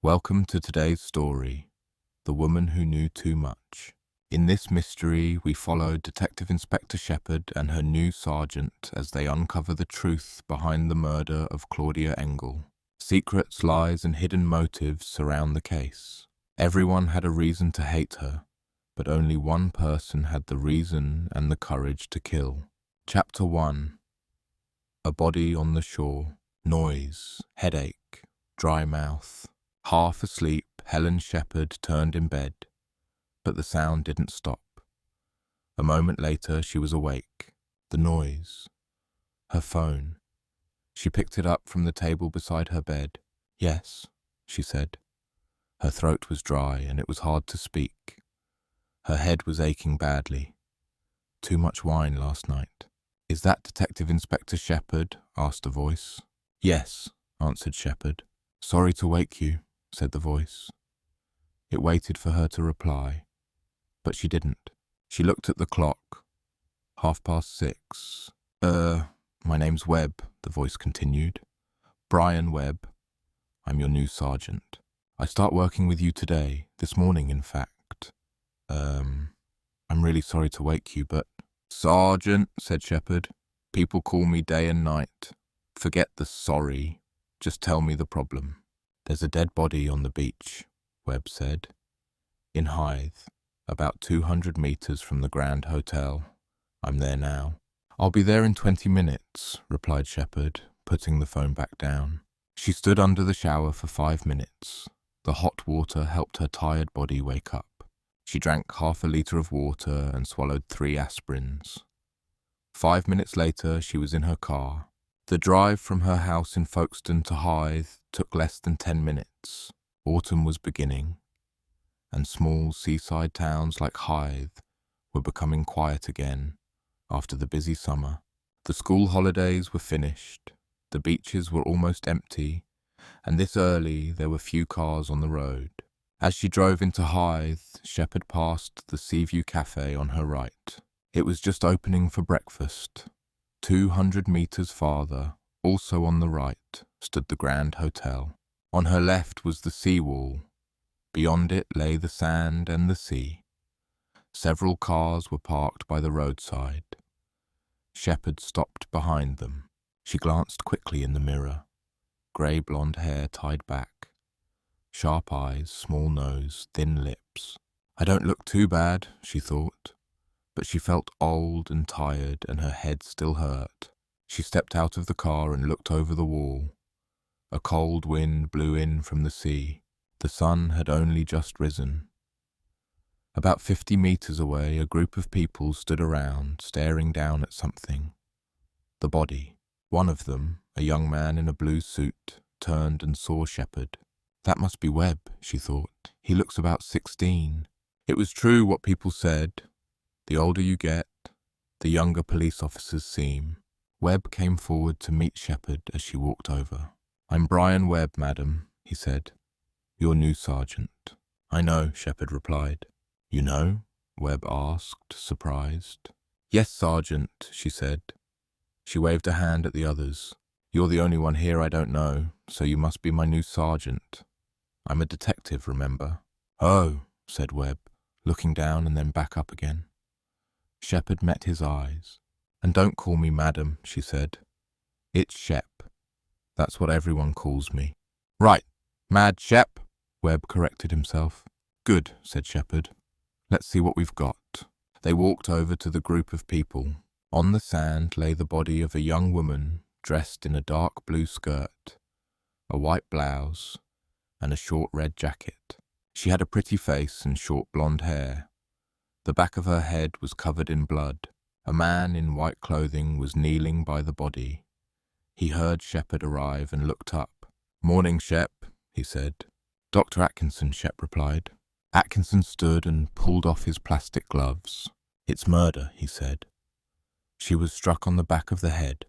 Welcome to today's story, The Woman Who Knew Too Much. In this mystery, we follow Detective Inspector Shepard and her new sergeant as they uncover the truth behind the murder of Claudia Engel. Secrets, lies, and hidden motives surround the case. Everyone had a reason to hate her, but only one person had the reason and the courage to kill. Chapter 1. A body on the shore. Noise, headache, dry mouth. Half asleep, Helen Shepard turned in bed, but the sound didn't stop. A moment later, she was awake. The noise. Her phone. She picked it up from the table beside her bed. "Yes," she said. Her throat was dry and it was hard to speak. Her head was aching badly. Too much wine last night. "Is that Detective Inspector Shepard?" asked a voice. "Yes," answered Shepard. "Sorry to wake you," said the voice. It waited for her to reply, but she didn't. She looked at the clock. 6:30. My name's Webb," the voice continued. "Brian Webb. I'm your new sergeant. I start working with you today, this morning, in fact. I'm really sorry to wake you, but—" "Sergeant," said Shepard. "People call me day and night. Forget the sorry. Just tell me the problem." "There's a dead body on the beach," Webb said. "In Hythe, about 200 meters from the Grand Hotel. I'm there now." "I'll be there in 20 minutes, replied Shepard, putting the phone back down. She stood under the shower for 5 minutes. The hot water helped her tired body wake up. She drank half a liter of water and swallowed 3 aspirins. 5 minutes later, she was in her car. The drive from her house in Folkestone to Hythe took less than 10 minutes. Autumn was beginning, and small seaside towns like Hythe were becoming quiet again after the busy summer. The school holidays were finished, the beaches were almost empty, and this early there were few cars on the road. As she drove into Hythe, Shepard passed the Seaview Cafe on her right. It was just opening for breakfast. 200 meters farther, also on the right, stood the Grand Hotel. On her left was the seawall. Beyond it lay the sand and the sea. Several cars were parked by the roadside. Shepard stopped behind them. She glanced quickly in the mirror. Grey blonde hair tied back. Sharp eyes, small nose, thin lips. "I don't look too bad," she thought. But she felt old and tired and her head still hurt. She stepped out of the car and looked over the wall. A cold wind blew in from the sea. The sun had only just risen. About 50 meters away, a group of people stood around, staring down at something. The body. One of them, a young man in a blue suit, turned and saw Shepard. "That must be Webb," she thought. "He looks about 16. It was true what people said. The older you get, the younger police officers seem. Webb came forward to meet Shepard as she walked over. "I'm Brian Webb, madam," he said. "Your new sergeant." "I know," Shepard replied. "You know?" Webb asked, surprised. "Yes, sergeant," she said. She waved a hand at the others. "You're the only one here I don't know, so you must be my new sergeant. I'm a detective, remember?" "Oh," said Webb, looking down and then back up again. Shepard met his eyes. "And don't call me madam," she said. "It's Shep. That's what everyone calls me." "Right, Mad Shep," Webb corrected himself. "Good," said Shepard. "Let's see what we've got." They walked over to the group of people. On the sand lay the body of a young woman dressed in a dark blue skirt, a white blouse, and a short red jacket. She had a pretty face and short blonde hair. The back of her head was covered in blood. A man in white clothing was kneeling by the body. He heard Shepard arrive and looked up. "Morning, Shep," he said. "Dr. Atkinson," Shep replied. Atkinson stood and pulled off his plastic gloves. "It's murder," he said. "She was struck on the back of the head.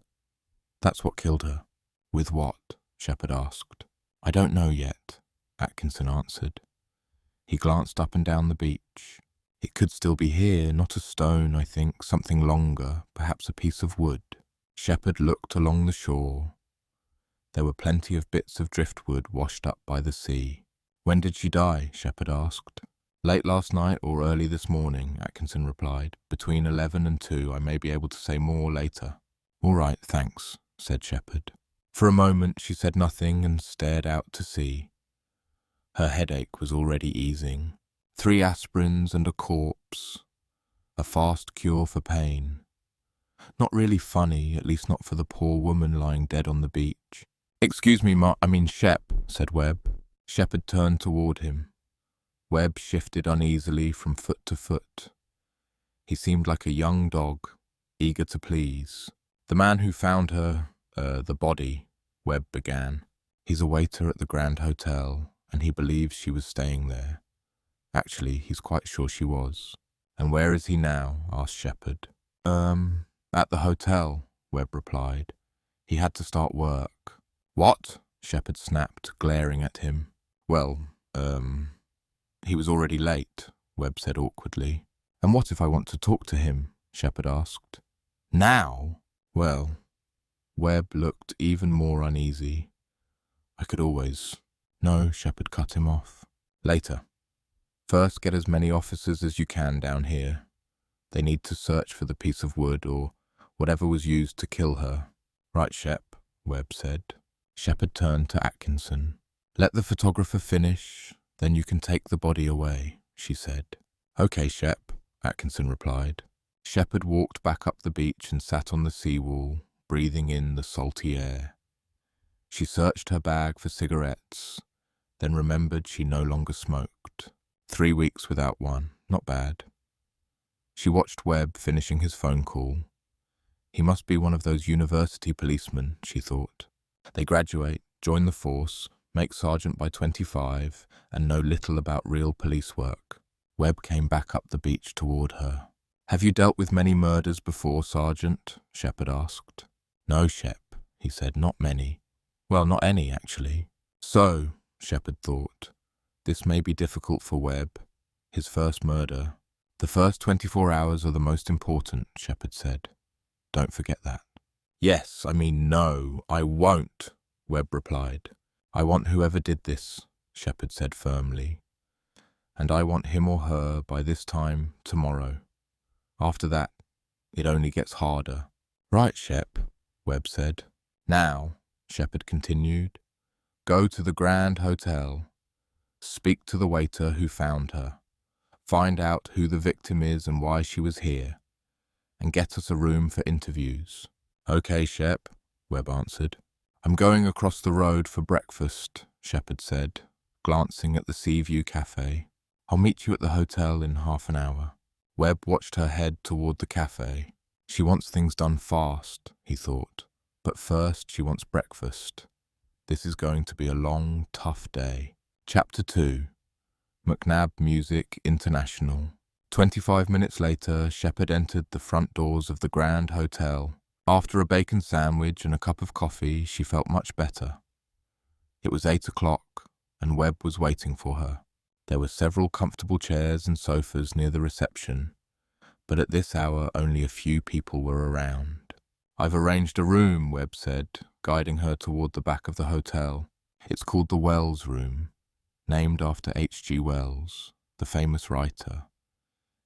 That's what killed her." "With what?" Shepard asked. "I don't know yet," Atkinson answered. He glanced up and down the beach. "It could still be here, not a stone, I think, something longer, perhaps a piece of wood." Shepard looked along the shore. There were plenty of bits of driftwood washed up by the sea. When did she die? Shepherd asked. Late last night or early this morning, Atkinson replied. Between 11 and 2, I may be able to say more later. All right, thanks, said Shepherd. For a moment she said nothing and stared out to sea. Her headache was already easing. 3 aspirins and a corpse. A fast cure for pain. Not really funny, at least not for the poor woman lying dead on the beach. Excuse me, Shep, said Webb. Shepherd turned toward him. Webb shifted uneasily from foot to foot. He seemed like a young dog, eager to please. The man who found her, the body, Webb began. He's a waiter at the Grand Hotel, and he believes she was staying there. Actually, he's quite sure she was. And where is he now? Asked Shepherd. At the hotel, Webb replied. He had to start work. What? Shepherd snapped, glaring at him. Well, he was already late, Webb said awkwardly. And what if I want to talk to him? Shepherd asked. Now? Well, Webb looked even more uneasy. I could always... No, Shepherd cut him off. Later. First, get as many officers as you can down here. They need to search for the piece of wood or whatever was used to kill her. Right, Shep, Webb said. Shepherd turned to Atkinson. Let the photographer finish, then you can take the body away, she said. Okay, Shep, Atkinson replied. Shepherd walked back up the beach and sat on the seawall, breathing in the salty air. She searched her bag for cigarettes, then remembered she no longer smoked. 3 weeks without one, not bad. She watched Webb finishing his phone call. He must be one of those university policemen, she thought. They graduate, join the force, make sergeant by 25, and know little about real police work. Webb came back up the beach toward her. Have you dealt with many murders before, Sergeant? Shepherd asked. No, Shep, he said, not many. Well, not any, actually. So, Shepherd thought, this may be difficult for Webb. His first murder. The first 24 hours are the most important, Shepherd said. Don't forget that. Yes, no, I won't, Webb replied. I want whoever did this, Shepherd said firmly. And I want him or her by this time tomorrow. After that, it only gets harder. Right, Shep, Webb said. Now, Shepherd continued, go to the Grand Hotel. Speak to the waiter who found her. Find out who the victim is and why she was here. And get us a room for interviews. Okay, Shep, Webb answered. I'm going across the road for breakfast, Shepherd said, glancing at the Seaview Cafe. I'll meet you at the hotel in half an hour. Webb watched her head toward the cafe. She wants things done fast, he thought. But first she wants breakfast. This is going to be a long, tough day. Chapter 2. McNab Music International. 25 minutes later, Shepherd entered the front doors of the Grand Hotel. After a bacon sandwich and a cup of coffee, she felt much better. It was 8 o'clock, and Webb was waiting for her. There were several comfortable chairs and sofas near the reception, but at this hour only a few people were around. I've arranged a room, Webb said, guiding her toward the back of the hotel. It's called the Wells Room, named after H.G. Wells, the famous writer.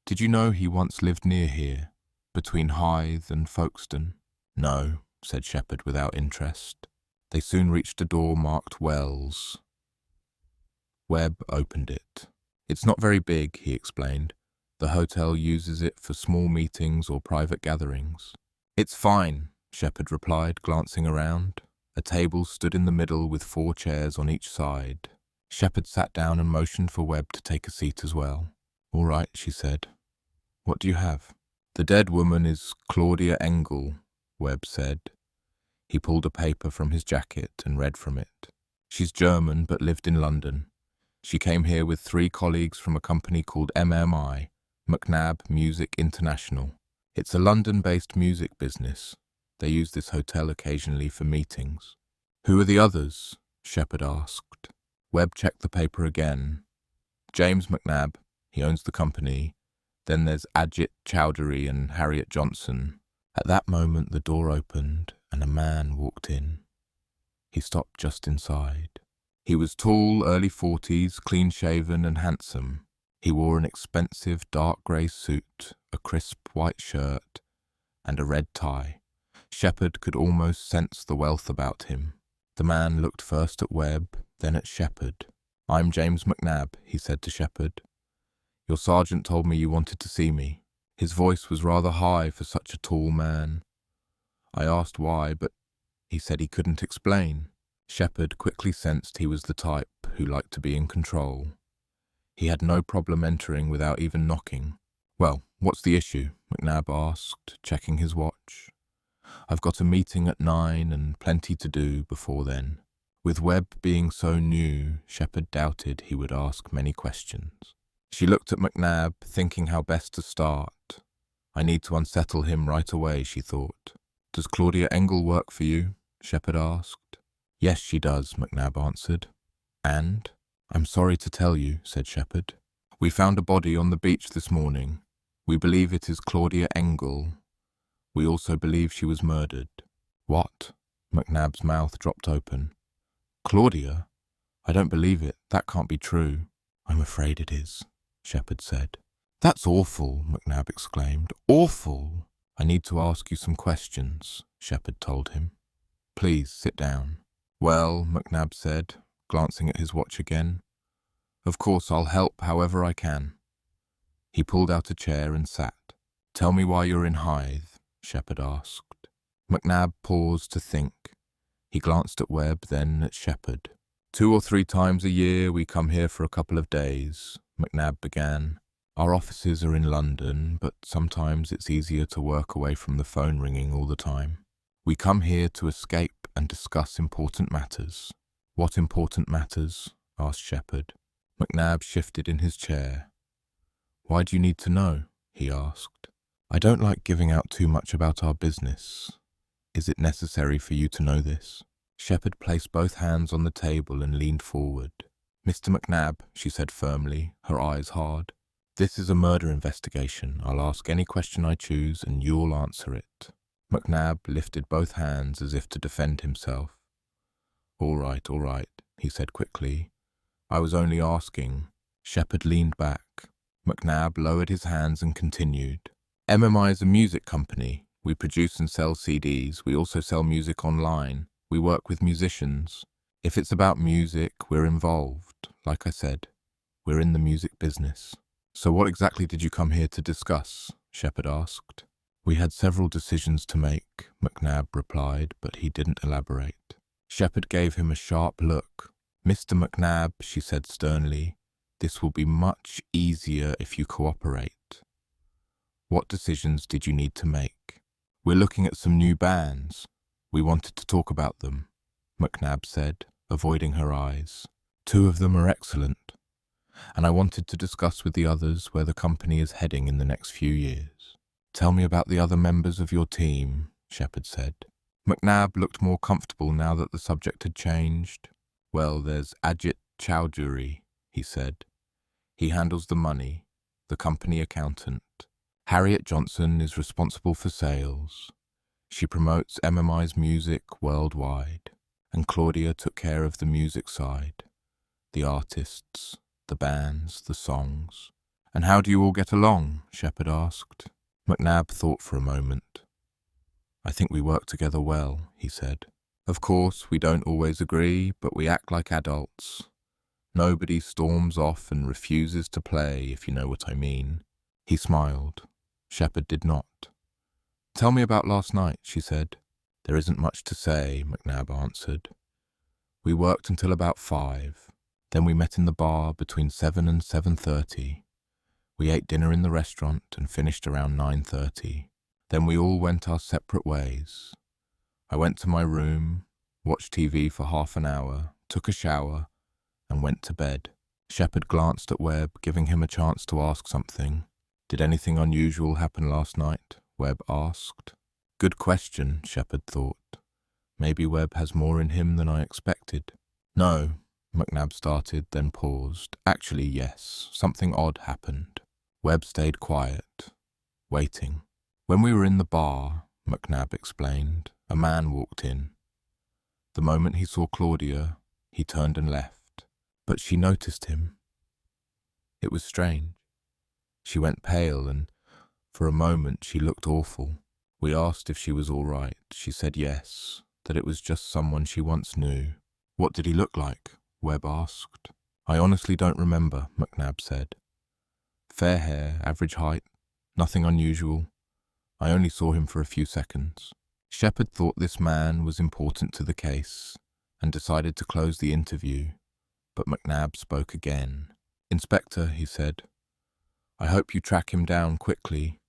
Did you know he once lived near here, between Hythe and Folkestone? No, said Shepherd without interest. They soon reached a door marked Wells. Webb opened it. It's not very big, he explained. The hotel uses it for small meetings or private gatherings. It's fine, Shepherd replied, glancing around. A table stood in the middle with 4 chairs on each side. Shepherd sat down and motioned for Webb to take a seat as well. All right, she said. What do you have? The dead woman is Claudia Engel, Webb said. He pulled a paper from his jacket and read from it. She's German but lived in London. She came here with 3 colleagues from a company called MMI, McNab Music International. It's a London-based music business. They use this hotel occasionally for meetings. Who are the others? Shepherd asked. Webb checked the paper again. James McNab, he owns the company. Then there's Ajit Chowdhury and Harriet Johnson. At that moment the door opened and a man walked in. He stopped just inside. He was tall, early 40s, clean-shaven and handsome. He wore an expensive dark grey suit, a crisp white shirt, and a red tie. Shepherd could almost sense the wealth about him. The man looked first at Webb, then at Shepherd. "I'm James McNab," he said to Shepherd. "Your sergeant told me you wanted to see me." His voice was rather high for such a tall man. I asked why, but he said he couldn't explain. Shepherd quickly sensed he was the type who liked to be in control. He had no problem entering without even knocking. "Well, what's the issue?" McNab asked, checking his watch. "I've got a meeting at 9 and plenty to do before then." With Webb being so new, Shepherd doubted he would ask many questions. She looked at McNab, thinking how best to start. "I need to unsettle him right away," she thought. "Does Claudia Engel work for you?" Shepherd asked. "Yes, she does," McNab answered. "And?" "I'm sorry to tell you," said Shepherd. "We found a body on the beach this morning. We believe it is Claudia Engel. We also believe she was murdered." "What?" McNab's mouth dropped open. "Claudia? I don't believe it. That can't be true." "I'm afraid it is," Shepherd said. "That's awful," McNab exclaimed. "Awful!" "I need to ask you some questions," Shepherd told him. "Please, sit down." "Well," McNab said, glancing at his watch again, "of course I'll help however I can." He pulled out a chair and sat. "Tell me why you're in Hythe," Shepherd asked. McNab paused to think. He glanced at Webb, then at Shepherd. "2 or 3 times a year we come here for a couple of days," McNab began. "Our offices are in London, but sometimes it's easier to work away from the phone ringing all the time. We come here to escape and discuss important matters." "What important matters?" asked Shepherd. McNab shifted in his chair. "Why do you need to know?" he asked. "I don't like giving out too much about our business. Is it necessary for you to know this?" Shepherd placed both hands on the table and leaned forward. "Mr. McNab," she said firmly, her eyes hard, "this is a murder investigation. I'll ask any question I choose and you'll answer it." McNab lifted both hands as if to defend himself. All right, he said quickly. "I was only asking." Shepherd leaned back. McNab lowered his hands and continued. "MMI is a music company. We produce and sell CDs. We also sell music online. We work with musicians. If it's about music, we're involved. Like I said, we're in the music business." "So what exactly did you come here to discuss?" Shepherd asked. "We had several decisions to make," McNab replied, but he didn't elaborate. Shepherd gave him a sharp look. "Mr. McNab," she said sternly, "this will be much easier if you cooperate." "What decisions did you need to make?" "We're looking at some new bands. We wanted to talk about them," McNab said, avoiding her eyes. "2 of them are excellent, and I wanted to discuss with the others where the company is heading in the next few years." "Tell me about the other members of your team," Shepherd said. McNab looked more comfortable now that the subject had changed. "Well, there's Ajit Chowdhury," he said. "He handles the money, the company accountant. Harriet Johnson is responsible for sales. She promotes MMI's music worldwide. And Claudia took care of the music side, the artists, the bands, the songs." "And how do you all get along?" Shepherd asked. McNab thought for a moment. "I think we work together well," he said. "Of course, we don't always agree, but we act like adults. Nobody storms off and refuses to play, if you know what I mean." He smiled. Shepherd did not. "Tell me about last night," she said. "There isn't much to say," McNab answered. "We worked until about 5. Then we met in the bar between 7 and 7:30. We ate dinner in the restaurant and finished around 9:30. Then we all went our separate ways. I went to my room, watched TV for half an hour, took a shower, and went to bed." Shepherd glanced at Webb, giving him a chance to ask something. "Did anything unusual happen last night?" Webb asked. Good question, Shepherd thought. Maybe Webb has more in him than I expected. "No," McNab started, then paused. "Actually, yes. Something odd happened." Webb stayed quiet, waiting. "When we were in the bar," McNab explained, "a man walked in. The moment he saw Claudia, he turned and left. But she noticed him. It was strange. She went pale and, for a moment, she looked awful. We asked if she was all right. She said yes, that it was just someone she once knew. What did he look like? Webb asked. I honestly don't remember, McNab said. Fair hair, average height, nothing unusual. I only saw him for a few seconds. Shepard thought this man was important to the case and decided to close the interview, but McNab spoke again. Inspector, he said, I hope you track him down quickly.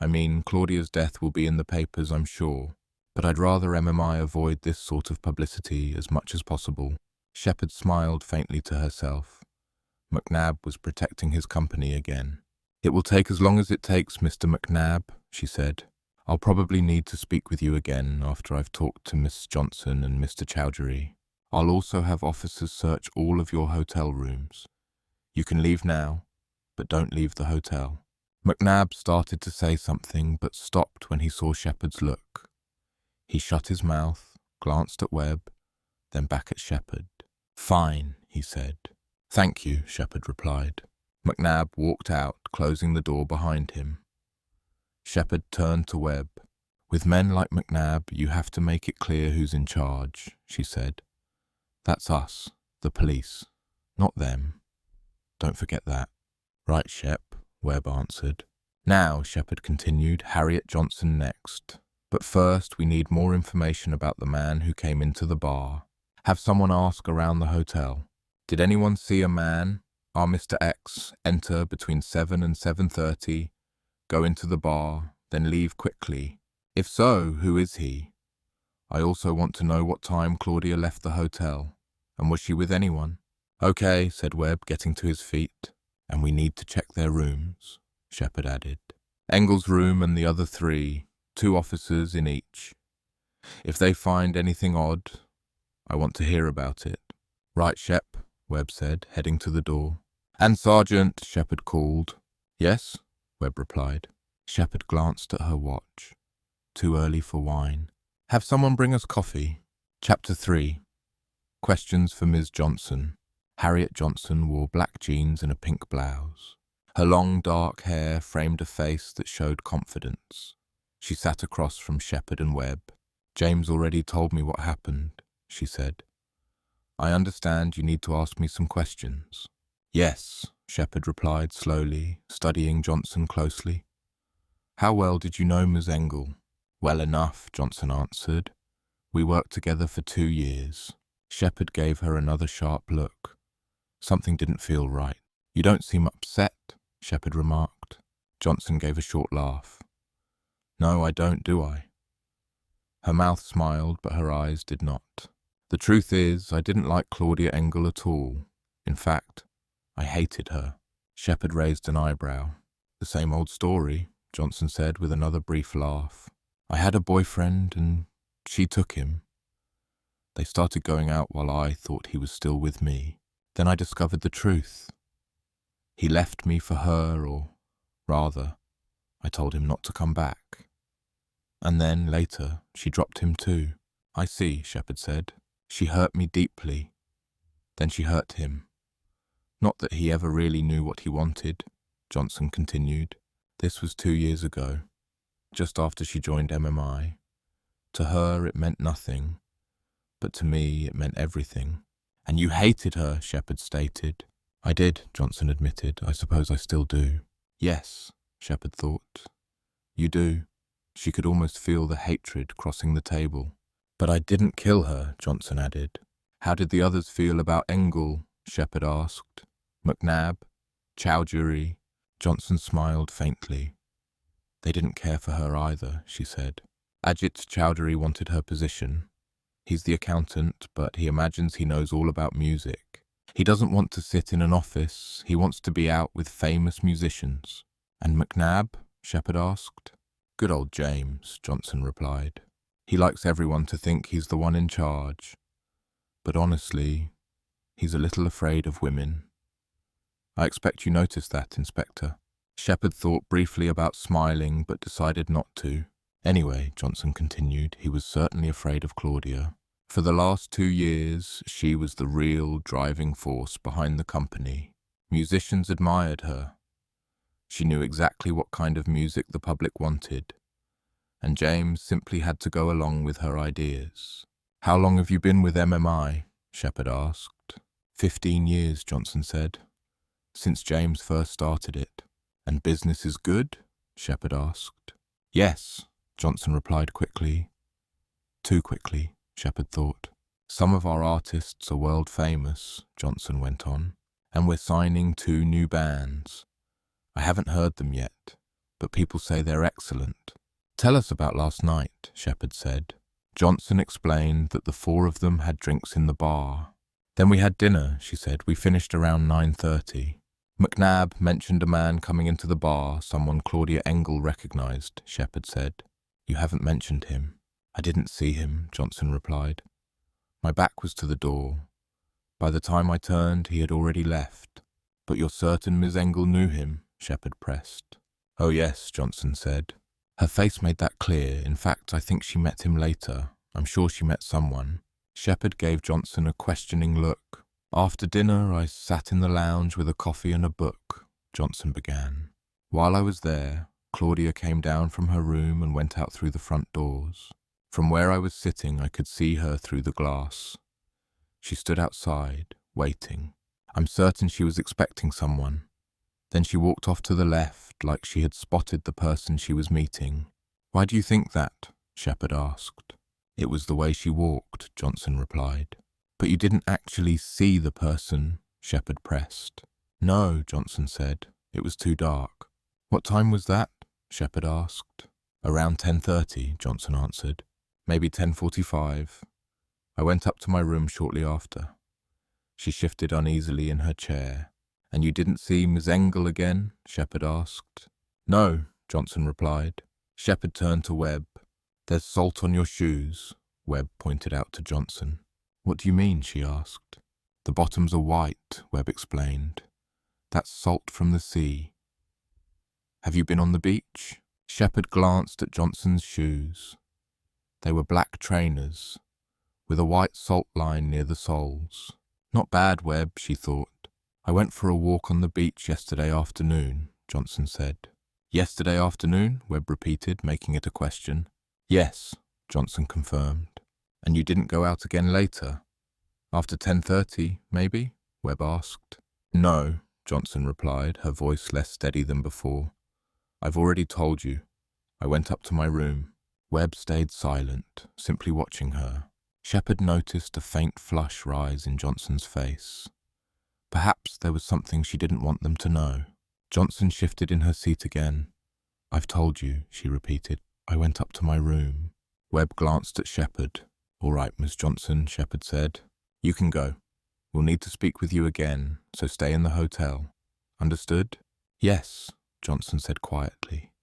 I mean, Claudia's death will be in the papers, I'm sure, but I'd rather MMI avoid this sort of publicity as much as possible. Shepard smiled faintly to herself. McNab was protecting his company again. It will take as long as it takes, Mr. McNab, she said. I'll probably need to speak with you again after I've talked to Miss Johnson and Mr. Chowdhury. I'll also have officers search all of your hotel rooms. You can leave now, but don't leave the hotel. McNab started to say something, but stopped when he saw Shepard's look. He shut his mouth, glanced at Webb, then back at Shepard. Fine, he said. Thank you, Shepard replied. McNab walked out, closing the door behind him. Shepard turned to Webb. With men like McNab, you have to make it clear who's in charge, she said. That's us, the police, not them. Don't forget that. Right, Shep, Webb answered. Now, Shepard continued, Harriet Johnson next. But first, we need more information about the man who came into the bar. Have someone ask around the hotel. Did anyone see a man, our Mr. X, enter between 7 and 7:30, go into the bar, then leave quickly? If so, who is he? I also want to know what time Claudia left the hotel, and was she with anyone? Okay, said Webb, getting to his feet. And we need to check their rooms, Shepard added. Engel's room and the other 3, 2 officers in each. If they find anything odd, I want to hear about it. Right, Shep, Webb said, heading to the door. And Sergeant, Shepard called. Yes, Webb replied. Shepard glanced at her watch. Too early for wine. Have someone bring us coffee. Chapter 3. Questions for Ms. Johnson. Harriet Johnson wore black jeans and a pink blouse. Her long, dark hair framed a face that showed confidence. She sat across from Shepard and Webb. James already told me what happened, she said. I understand you need to ask me some questions. Yes, Shepard replied slowly, studying Johnson closely. How well did you know Ms. Engel? Well enough, Johnson answered. We worked together for 2 years. Shepard gave her another sharp look. Something didn't feel right. You don't seem upset, Shepard remarked. Johnson gave a short laugh. No, I don't, do I? Her mouth smiled, but her eyes did not. The truth is, I didn't like Claudia Engel at all. In fact, I hated her. Shepard raised an eyebrow. The same old story, Johnson said with another brief laugh. I had a boyfriend and she took him. They started going out while I thought he was still with me. Then I discovered the truth. He left me for her, or rather, I told him not to come back. And then, later, she dropped him too. I see, Shepard said. She hurt me deeply. Then she hurt him. Not that he ever really knew what he wanted, Johnson continued. This was 2 years ago, just after she joined MMI. To her, it meant nothing, but to me, it meant everything. And you hated her, Shepard stated. I did, Johnson admitted. I suppose I still do. Yes, Shepard thought. You do. She could almost feel the hatred crossing the table. But I didn't kill her, Johnson added. How did the others feel about Engel? Shepard asked. McNab? Chowdhury? Johnson smiled faintly. They didn't care for her either, she said. Ajit Chowdhury wanted her position. He's the accountant, but he imagines he knows all about music. He doesn't want to sit in an office. He wants to be out with famous musicians. And McNab? Shepard asked. Good old James, Johnson replied. He likes everyone to think he's the one in charge. But honestly, he's a little afraid of women. I expect you noticed that, Inspector. Shepard thought briefly about smiling, but decided not to. Anyway, Johnson continued, he was certainly afraid of Claudia. For the last 2 years, she was the real driving force behind the company. Musicians admired her. She knew exactly what kind of music the public wanted, and James simply had to go along with her ideas. "How long have you been with MMI?" Shepard asked. 15 years, Johnson said, "since James first started it." "And business is good?" Shepard asked. "Yes," Johnson replied quickly. Too quickly, Shepard thought. "Some of our artists are world famous," Johnson went on, "and we're signing 2 new bands. I haven't heard them yet, but people say they're excellent." "Tell us about last night," Shepard said. Johnson explained that the 4 of them had drinks in the bar. "Then we had dinner," she said. "We finished around 9:30. McNab mentioned a man coming into the bar, someone Claudia Engel recognized," Shepard said. "You haven't mentioned him." "I didn't see him," Johnson replied. "My back was to the door. By the time I turned, he had already left." "But you're certain Ms. Engel knew him?" Shepard pressed. "Oh yes," Johnson said. "Her face made that clear. In fact, I think she met him later. I'm sure she met someone." Shepard gave Johnson a questioning look. "After dinner, I sat in the lounge with a coffee and a book," Johnson began. "While I was there, Claudia came down from her room and went out through the front doors. From where I was sitting, I could see her through the glass. She stood outside, waiting. I'm certain she was expecting someone. Then she walked off to the left, like she had spotted the person she was meeting." "Why do you think that?" Shepard asked. "It was the way she walked," Johnson replied. "But you didn't actually see the person?" Shepard pressed. "No," Johnson said. "It was too dark." "What time was that?" Shepard asked. "Around 10:30, Johnson answered. "Maybe 10:45. I went up to my room shortly after." She shifted uneasily in her chair. "And you didn't see Miss Engel again?" Shepard asked. "No," Johnson replied. Shepard turned to Webb. "There's salt on your shoes," Webb pointed out to Johnson. "What do you mean?" she asked. "The bottoms are white," Webb explained. "That's salt from the sea." "Have you been on the beach?" Shepard glanced at Johnson's shoes. They were black trainers, with a white salt line near the soles. "Not bad, Webb," she thought. "I went for a walk on the beach yesterday afternoon," Johnson said. "Yesterday afternoon?" Webb repeated, making it a question. "Yes," Johnson confirmed. "And you didn't go out again later? After 10:30, maybe?" Webb asked. "No," Johnson replied, her voice less steady than before. "I've already told you. I went up to my room." Webb stayed silent, simply watching her. Shepard noticed a faint flush rise in Johnson's face. Perhaps there was something she didn't want them to know. Johnson shifted in her seat again. "I've told you," she repeated. "I went up to my room." Webb glanced at Shepard. "All right, Miss Johnson," Shepard said. "You can go. We'll need to speak with you again, so stay in the hotel. Understood?" "Yes," Johnson said quietly.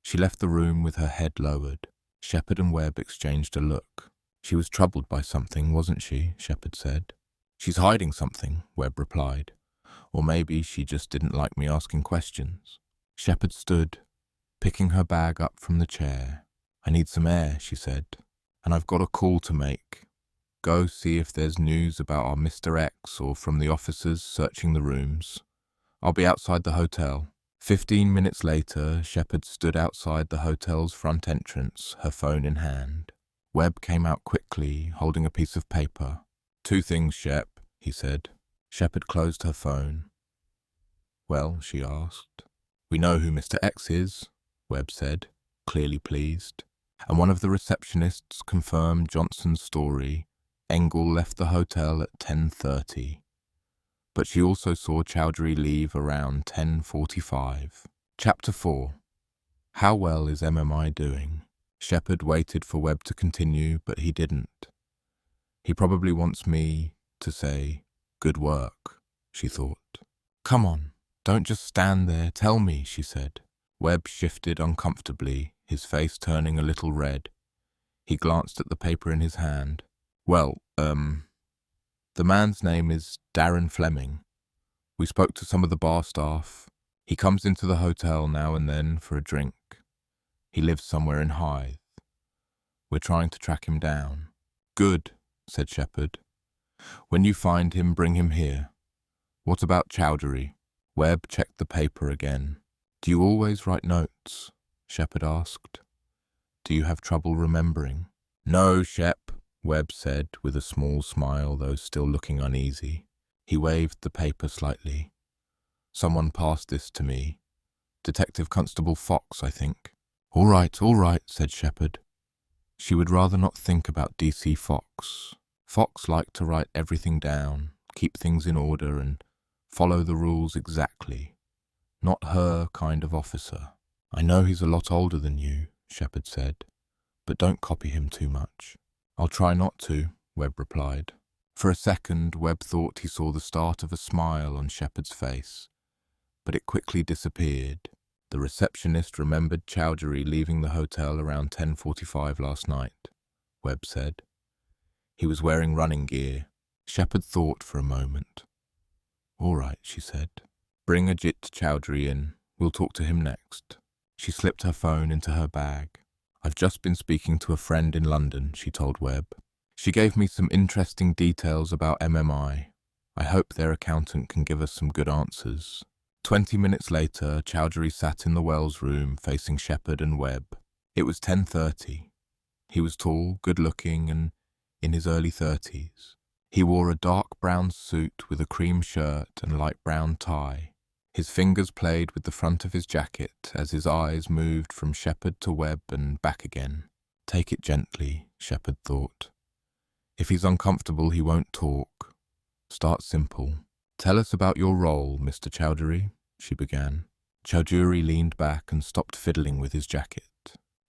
She left the room with her head lowered. Shepard and Webb exchanged a look. "She was troubled by something, wasn't she?" Shepard said. "She's hiding something," Webb replied. "Or maybe she just didn't like me asking questions." Shepard stood, picking her bag up from the chair. "I need some air," she said, "and I've got a call to make. Go see if there's news about our Mr. X or from the officers searching the rooms. I'll be outside the hotel." 15 minutes later, Shepard stood outside the hotel's front entrance, her phone in hand. Webb came out quickly, holding a piece of paper. "2 things, Shep," he said. Shepard closed her phone. "Well," she asked. "We know who Mr. X is," Webb said, clearly pleased. And one of the receptionists confirmed Johnson's story. Engel left the hotel at 10:30. But she also saw Chowdhury leave around 10:45. Chapter 4. How well is MMI doing? Shepard waited for Webb to continue, but he didn't. He probably wants me to say, "Good work," she thought. "Come on, don't just stand there, tell me," she said. Webb shifted uncomfortably, his face turning a little red. He glanced at the paper in his hand. "Well, the man's name is Darren Fleming. We spoke to some of the bar staff. He comes into the hotel now and then for a drink. He lives somewhere in Hythe. We're trying to track him down." Good, said Shepherd. When you find him, bring him here. What about Chowdhury? Webb checked the paper again. Do you always write notes? Shepherd asked. Do you have trouble remembering? No, Shep, Webb said with a small smile, though still looking uneasy. He waved the paper slightly. Someone passed this to me. Detective Constable Fox, I think. All right, said Shepherd. She would rather not think about DC Fox. Fox liked to write everything down, keep things in order, and follow the rules exactly. Not her kind of officer. I know he's a lot older than you, Shepherd said, but don't copy him too much. I'll try not to, Webb replied. For a second, Webb thought he saw the start of a smile on Shepherd's face, but it quickly disappeared. The receptionist remembered Chowdhury leaving the hotel around 10:45 last night, Webb said. He was wearing running gear. Shepherd thought for a moment. All right, she said. Bring Ajit Chowdhury in. We'll talk to him next. She slipped her phone into her bag. I've just been speaking to a friend in London, she told Webb. She gave me some interesting details about MMI. I hope their accountant can give us some good answers. 20 minutes later, Chowdhury sat in the Wells room facing Shepherd and Webb. It was 10:30. He was tall, good-looking, and in his early 30s. He wore a dark brown suit with a cream shirt and light brown tie. His fingers played with the front of his jacket as his eyes moved from Shepherd to Webb and back again. Take it gently, Shepherd thought. If he's uncomfortable, he won't talk. Start simple. Tell us about your role, Mr. Chowdhury, she began. Chowdhury leaned back and stopped fiddling with his jacket.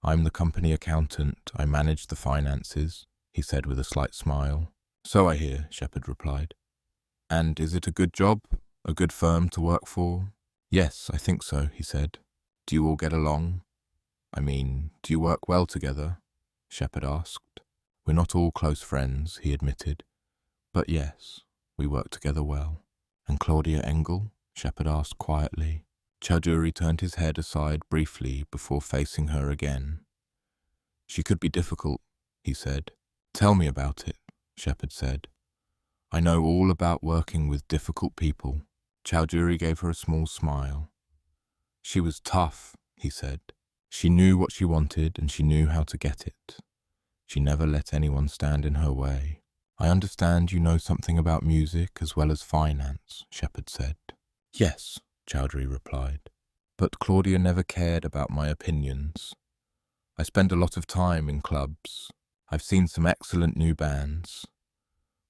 I'm the company accountant. I manage the finances, he said with a slight smile. So I hear, Shepherd replied. And is it a good job? A good firm to work for? Yes, I think so, he said. Do you all get along? I mean, do you work well together? Shepherd asked. We're not all close friends, he admitted. But yes, we work together well. And Claudia Engel? Shepherd asked quietly. Chowdhury turned his head aside briefly before facing her again. She could be difficult, he said. Tell me about it, Shepherd said. I know all about working with difficult people. Chowdhury gave her a small smile. She was tough, he said. She knew what she wanted and she knew how to get it. She never let anyone stand in her way. I understand you know something about music as well as finance, Shepherd said. Yes, Chowdhury replied. But Claudia never cared about my opinions. I spend a lot of time in clubs. I've seen some excellent new bands.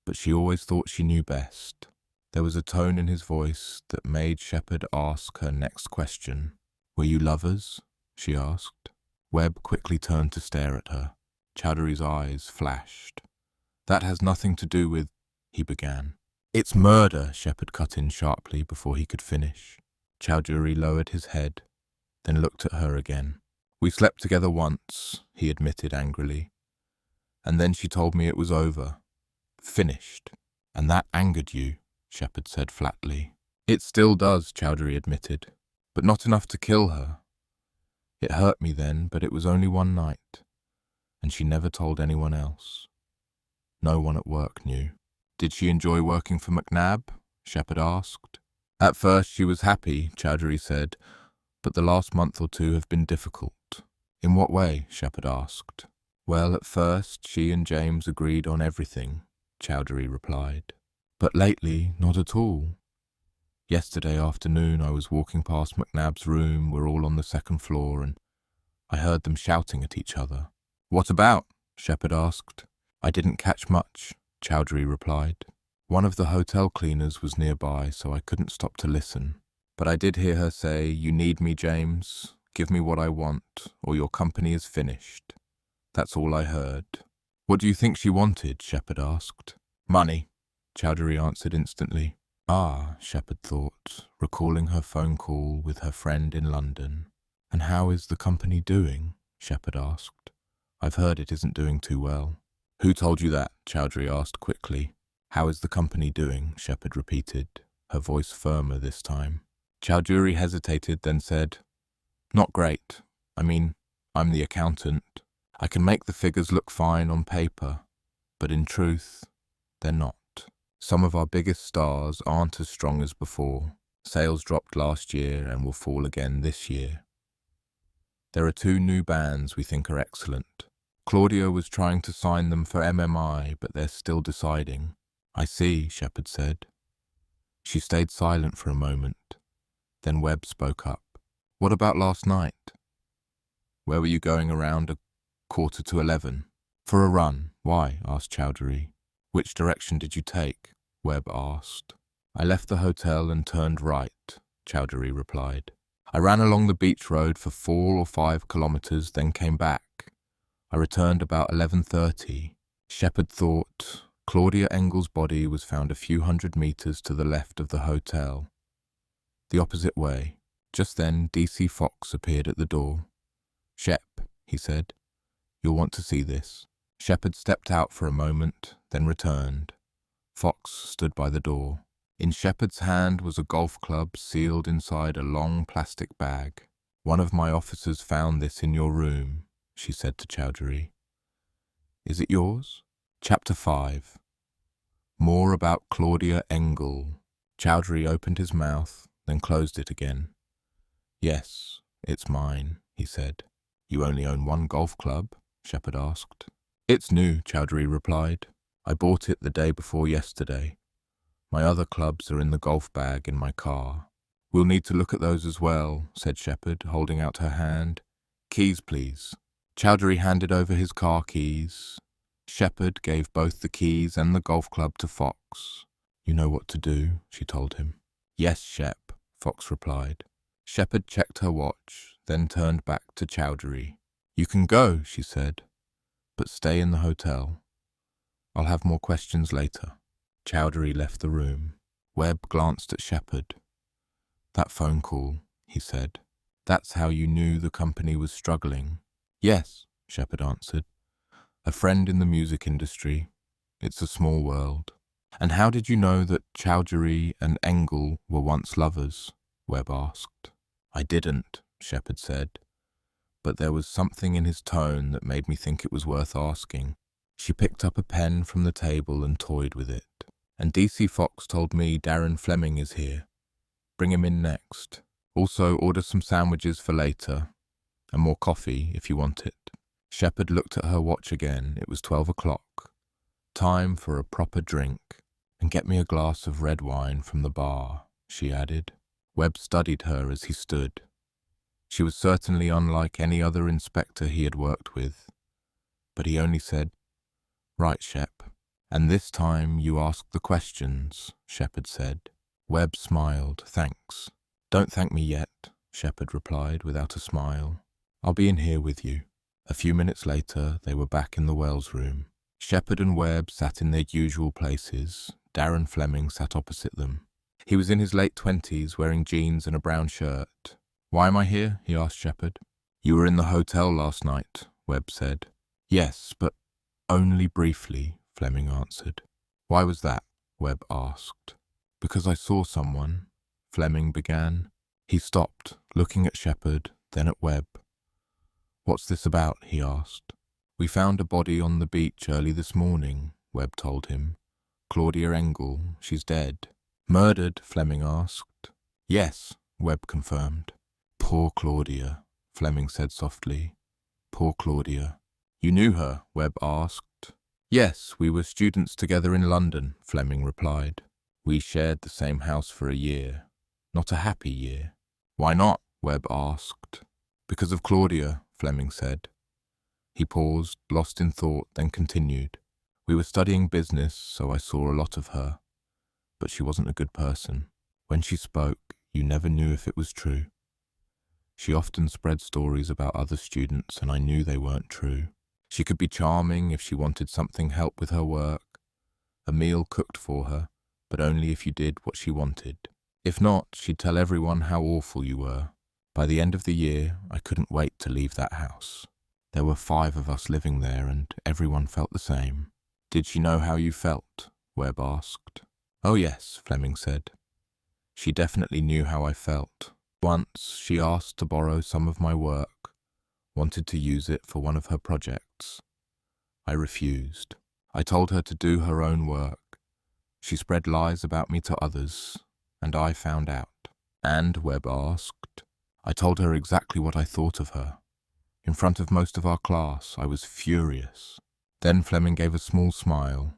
But she always thought she knew best. There was a tone in his voice that made Shepherd ask her next question. Were you lovers? She asked. Webb quickly turned to stare at her. Chowdhury's eyes flashed. That has nothing to do with, he began. It's murder, Shepherd cut in sharply before he could finish. Chowdhury lowered his head, then looked at her again. We slept together once, he admitted angrily. And then she told me it was over. Finished. And that angered you, Shepherd said flatly. It still does, Chowdhury admitted, but not enough to kill her. It hurt me then, but it was only one night, and she never told anyone else. No one at work knew. Did she enjoy working for McNab? Shepherd asked. At first she was happy, Chowdhury said, but the last month or two have been difficult. In what way? Shepherd asked. Well, at first she and James agreed on everything, Chowdhury replied. But lately, not at all. Yesterday afternoon I was walking past McNab's room. We're all on the second floor, and I heard them shouting at each other. What about? Shepherd asked. I didn't catch much, Chowdhury replied. One of the hotel cleaners was nearby, so I couldn't stop to listen. But I did hear her say, You need me, James. Give me what I want, or your company is finished. That's all I heard. What do you think she wanted? Shepherd asked. Money, Chowdhury answered instantly. Ah, Shepherd thought, recalling her phone call with her friend in London. And how is the company doing? Shepherd asked. I've heard it isn't doing too well. Who told you that? Chowdhury asked quickly. How is the company doing? Shepherd repeated, her voice firmer this time. Chowdhury hesitated, then said, Not great. I mean, I'm the accountant. I can make the figures look fine on paper, But in truth, they're not. Some of our biggest stars aren't as strong as before. Sales dropped last year and will fall again this year. There are 2 new bands we think are excellent. Claudia was trying to sign them for MMI, but they're still deciding. I see, Shepard said. She stayed silent for a moment. Then Webb spoke up. What about last night? Where were you going around 11:15? For a run. Why? Asked Chowdhury. Which direction did you take? Webb asked. I left the hotel and turned right, Chowdhury replied. I ran along the beach road for 4 or 5 kilometers, then came back. I returned about 11:30. Shepard thought Claudia Engel's body was found a few hundred meters to the left of the hotel. The opposite way. Just then, DC Fox appeared at the door. Shep, he said, you'll want to see this. Shepard stepped out for a moment, then returned. Fox stood by the door. In Shepard's hand was a golf club sealed inside a long plastic bag. One of my officers found this in your room, she said to Chowdhury. Is it yours? Chapter 5. More about Claudia Engel. Chowdhury opened his mouth, then closed it again. Yes, it's mine, he said. You only own 1 golf club? Shepard asked. It's new, Chowdhury replied. I bought it the day before yesterday. My other clubs are in the golf bag in my car. We'll need to look at those as well, said Shepard, holding out her hand. Keys, please. Chowdhury handed over his car keys. Shepard gave both the keys and the golf club to Fox. You know what to do, she told him. Yes, Shep, Fox replied. Shepard checked her watch, then turned back to Chowdhury. You can go, she said, but stay in the hotel. I'll have more questions later. Chowdhury left the room. Webb glanced at Shepard. That phone call, he said. That's how you knew the company was struggling. Yes, Shepard answered. A friend in the music industry. It's a small world. And how did you know that Chowdhury and Engel were once lovers? Webb asked. I didn't, Shepard said. But there was something in his tone that made me think it was worth asking. She picked up a pen from the table and toyed with it. And DC Fox told me Darren Fleming is here. Bring him in next. Also order some sandwiches for later, and more coffee if you want it. Shepard looked at her watch again. It was 12 o'clock. Time for a proper drink. And get me a glass of red wine from the bar, she added. Webb studied her as he stood. She was certainly unlike any other inspector he had worked with. But he only said, Right, Shep. And this time you ask the questions, Shepard said. Webb smiled. Thanks. Don't thank me yet, Shepard replied without a smile. I'll be in here with you. A few minutes later, they were back in the Wells room. Shepard and Webb sat in their usual places. Darren Fleming sat opposite them. He was in his late 20s, wearing jeans and a brown shirt. Why am I here? He asked Shepard. You were in the hotel last night, Webb said. Yes, but only briefly, Fleming answered. Why was that? Webb asked. Because I saw someone, Fleming began. He stopped, looking at Shepard, then at Webb. What's this about? He asked. We found a body on the beach early this morning, Webb told him. Claudia Engel, she's dead. Murdered? Fleming asked. Yes, Webb confirmed. Poor Claudia, Fleming said softly. Poor Claudia. You knew her? Webb asked. Yes, we were students together in London, Fleming replied. We shared the same house for a year. Not a happy year. Why not? Webb asked. Because of Claudia, Fleming said. He paused, lost in thought, then continued. We were studying business, so I saw a lot of her. But she wasn't a good person. When she spoke, you never knew if it was true. She often spread stories about other students, and I knew they weren't true. She could be charming if she wanted something help with her work, a meal cooked for her, but only if you did what she wanted. If not, she'd tell everyone how awful you were. By the end of the year, I couldn't wait to leave that house. There were 5 of us living there, and everyone felt the same. Did she know how you felt? Webb asked. Oh yes, Fleming said. She definitely knew how I felt. Once, she asked to borrow some of my work, wanted to use it for one of her projects. I refused. I told her to do her own work. She spread lies about me to others, and I found out. And, Webb asked. I told her exactly what I thought of her. In front of most of our class, I was furious. Then Fleming gave a small smile.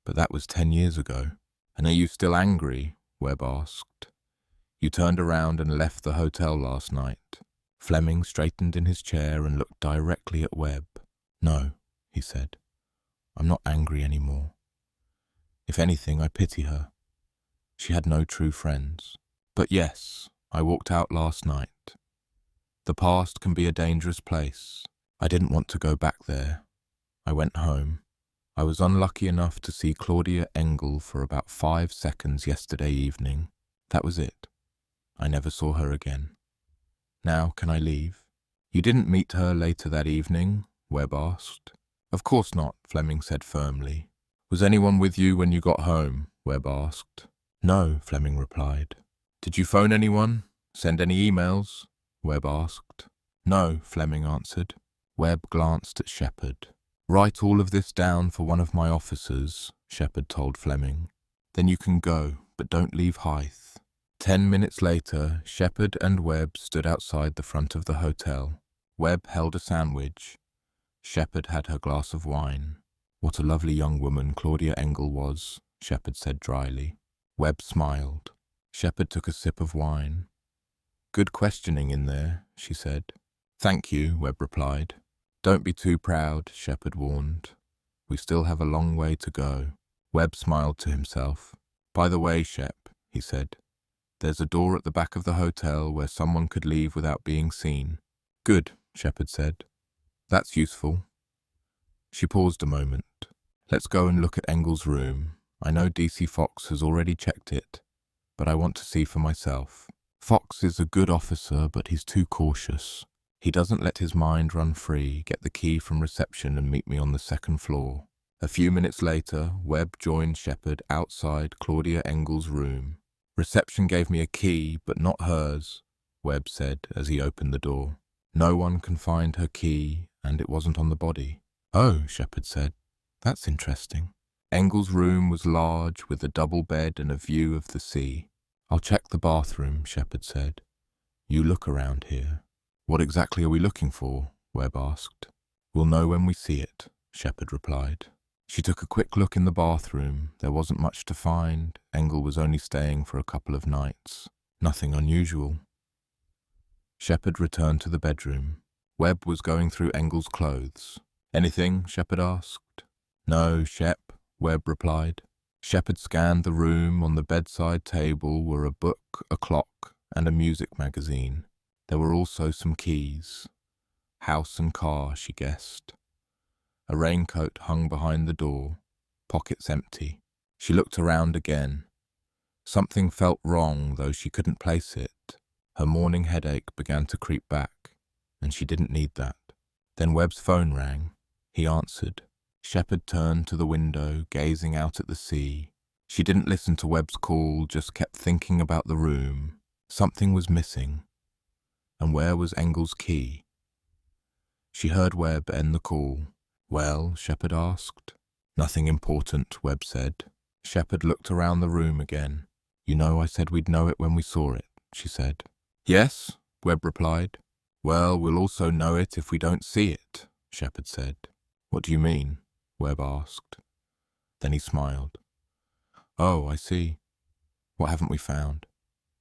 But that was 10 years ago. And are you still angry? Webb asked. You turned around and left the hotel last night. Fleming straightened in his chair and looked directly at Webb. No, he said. I'm not angry anymore. If anything, I pity her. She had no true friends. But yes, I walked out last night. The past can be a dangerous place. I didn't want to go back there. I went home. I was unlucky enough to see Claudia Engel for about 5 seconds yesterday evening. That was it. I never saw her again. Now, can I leave? You didn't meet her later that evening? Webb asked. Of course not, Fleming said firmly. Was anyone with you when you got home? Webb asked. No, Fleming replied. Did you phone anyone? Send any emails? Webb asked. No, Fleming answered. Webb glanced at Shepherd. Write all of this down for one of my officers, Shepherd told Fleming. Then you can go, but don't leave Hythe. 10 minutes later, Shepherd and Webb stood outside the front of the hotel. Webb held a sandwich. Shepherd had her glass of wine. What a lovely young woman Claudia Engel was, Shepherd said dryly. Webb smiled. Shepherd took a sip of wine. Good questioning in there, she said. Thank you, Webb replied. Don't be too proud, Shepherd warned. We still have a long way to go. Webb smiled to himself. By the way, Shep, he said, there's a door at the back of the hotel where someone could leave without being seen. Good, Shepherd said. That's useful. She paused a moment. Let's go and look at Engel's room. I know DC Fox has already checked it, but I want to see for myself. Fox is a good officer, but he's too cautious. He doesn't let his mind run free, get the key from reception and meet me on the 2nd floor. A few minutes later, Webb joined Shepherd outside Claudia Engel's room. Reception gave me a key, but not hers, Webb said as he opened the door. No one can find her key, and it wasn't on the body. Oh, Shepherd said. That's interesting. Engel's room was large, with a double bed and a view of the sea. I'll check the bathroom, Shepherd said. You look around here. What exactly are we looking for? Webb asked. We'll know when we see it, Shepherd replied. She took a quick look in the bathroom. There wasn't much to find. Engel was only staying for a couple of nights. Nothing unusual. Shepherd returned to the bedroom. Webb was going through Engel's clothes. Anything? Shepherd asked. No, Shep, Webb replied. Shepherd scanned the room. On the bedside table were a book, a clock, and a music magazine. There were also some keys. House and car, she guessed. A raincoat hung behind the door, pockets empty. She looked around again. Something felt wrong, though she couldn't place it. Her morning headache began to creep back, and she didn't need that. Then Webb's phone rang. He answered. Shepherd turned to the window, gazing out at the sea. She didn't listen to Webb's call, just kept thinking about the room. Something was missing. And where was Engel's key? She heard Webb end the call. Well, Shepherd asked. Nothing important, Webb said. Shepherd looked around the room again. You know, I said we'd know it when we saw it, she said. Yes, Webb replied. Well, we'll also know it if we don't see it, Shepherd said. What do you mean? Webb asked. Then he smiled. Oh, I see. What haven't we found?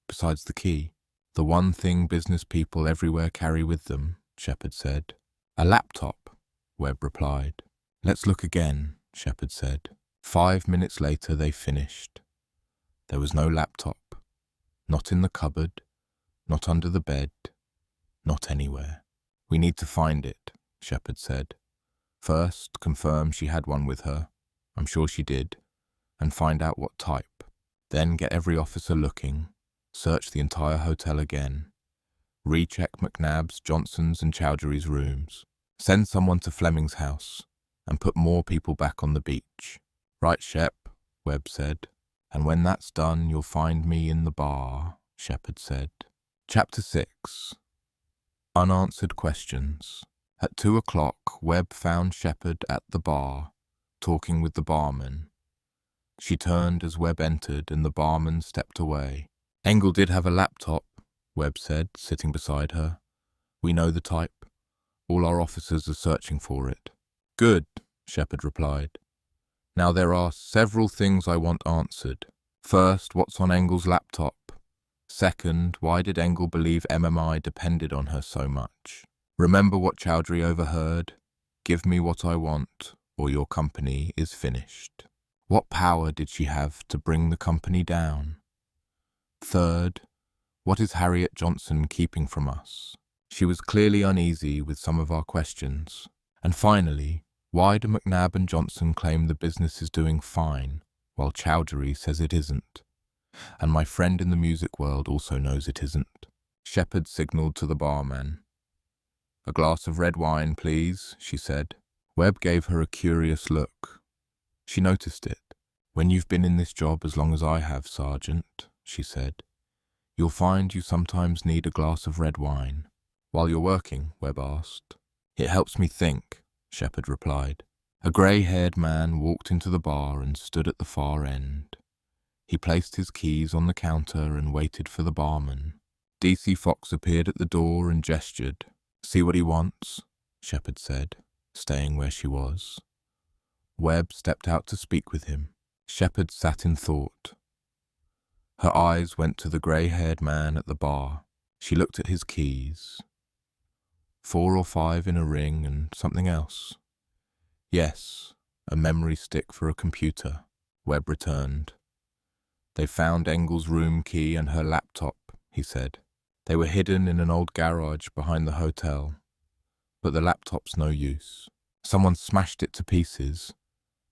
Besides the key. The one thing business people everywhere carry with them, Shepherd said. A laptop, Webb replied. Let's look again, Shepherd said. 5 minutes later they finished. There was no laptop. Not in the cupboard, not under the bed, not anywhere. We need to find it, Shepherd said. First, confirm she had one with her. I'm sure she did. And find out what type. Then get every officer looking. Search the entire hotel again. Recheck McNab's, Johnson's and Chowdhury's rooms. Send someone to Fleming's house. And put more people back on the beach. Right, Shep, Webb said. And when that's done, you'll find me in the bar, Shepherd said. Chapter 6. Unanswered Questions. At 2 o'clock, Webb found Shepherd at the bar. talking with the barman. She turned as Webb entered and the barman stepped away. Engel did have a laptop, Webb said, sitting beside her. We know the type. All our officers are searching for it. Good, Shepard replied. Now there are several things I want answered. First, what's on Engel's laptop? Second, why did Engel believe MMI depended on her so much? Remember what Chowdhury overheard? Give me what I want, or your company is finished. What power did she have to bring the company down? Third, what is Harriet Johnson keeping from us? She was clearly uneasy with some of our questions. And finally, why do McNab and Johnson claim the business is doing fine, while Chowdhury says it isn't? And my friend in the music world also knows it isn't. Shepard signalled to the barman. A glass of red wine, please, she said. Webb gave her a curious look. She noticed it. When you've been in this job as long as I have, Sergeant, she said, you'll find you sometimes need a glass of red wine. While you're working, Webb asked. It helps me think, Shepard replied. A grey-haired man walked into the bar and stood at the far end. He placed his keys on the counter and waited for the barman. DC Fox appeared at the door and gestured. See what he wants, Shepard said, staying where she was. Webb stepped out to speak with him. Shepard sat in thought. Her eyes went to the grey-haired man at the bar. She looked at his keys. 4 or 5 in a ring and something else. Yes, a memory stick for a computer, Webb returned. They found Engel's room key and her laptop, he said. They were hidden in an old garage behind the hotel. But the laptop's no use. Someone smashed it to pieces,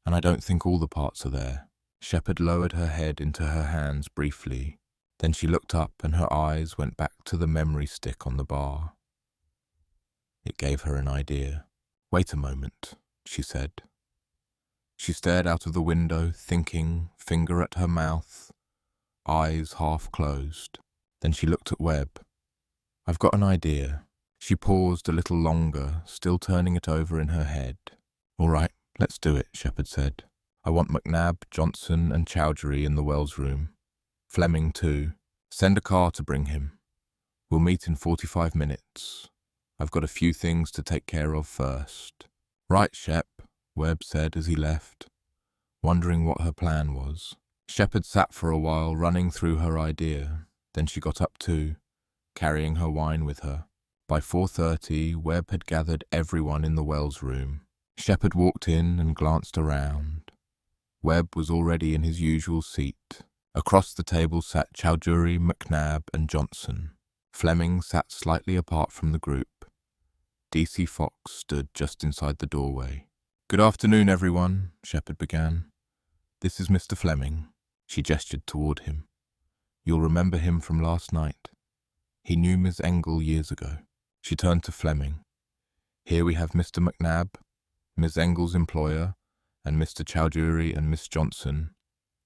and I don't think all the parts are there. Shepard lowered her head into her hands briefly. Then she looked up and her eyes went back to the memory stick on the bar. It gave her an idea. Wait a moment, she said. She stared out of the window, thinking, finger at her mouth, eyes half closed. Then she looked at Webb. I've got an idea. She paused a little longer, still turning it over in her head. All right, let's do it, Shepard said. I want McNab, Johnson and Chowdhury in the Wells room. Fleming too. Send a car to bring him. We'll meet in 45 minutes. I've got a few things to take care of first. Right, Shep, Webb said as he left, wondering what her plan was. Shepard sat for a while, running through her idea. Then she got up too, carrying her wine with her. By 4:30, Webb had gathered everyone in the Wells room. Shepard walked in and glanced around. Webb was already in his usual seat. Across the table sat Chowdhury, McNab and Johnson. Fleming sat slightly apart from the group. DC Fox stood just inside the doorway. Good afternoon, everyone, Shepard began. This is Mr. Fleming. She gestured toward him. You'll remember him from last night. He knew Miss Engel years ago. She turned to Fleming. Here we have Mr. McNab, Miss Engel's employer, and Mr. Chowdhury and Miss Johnson,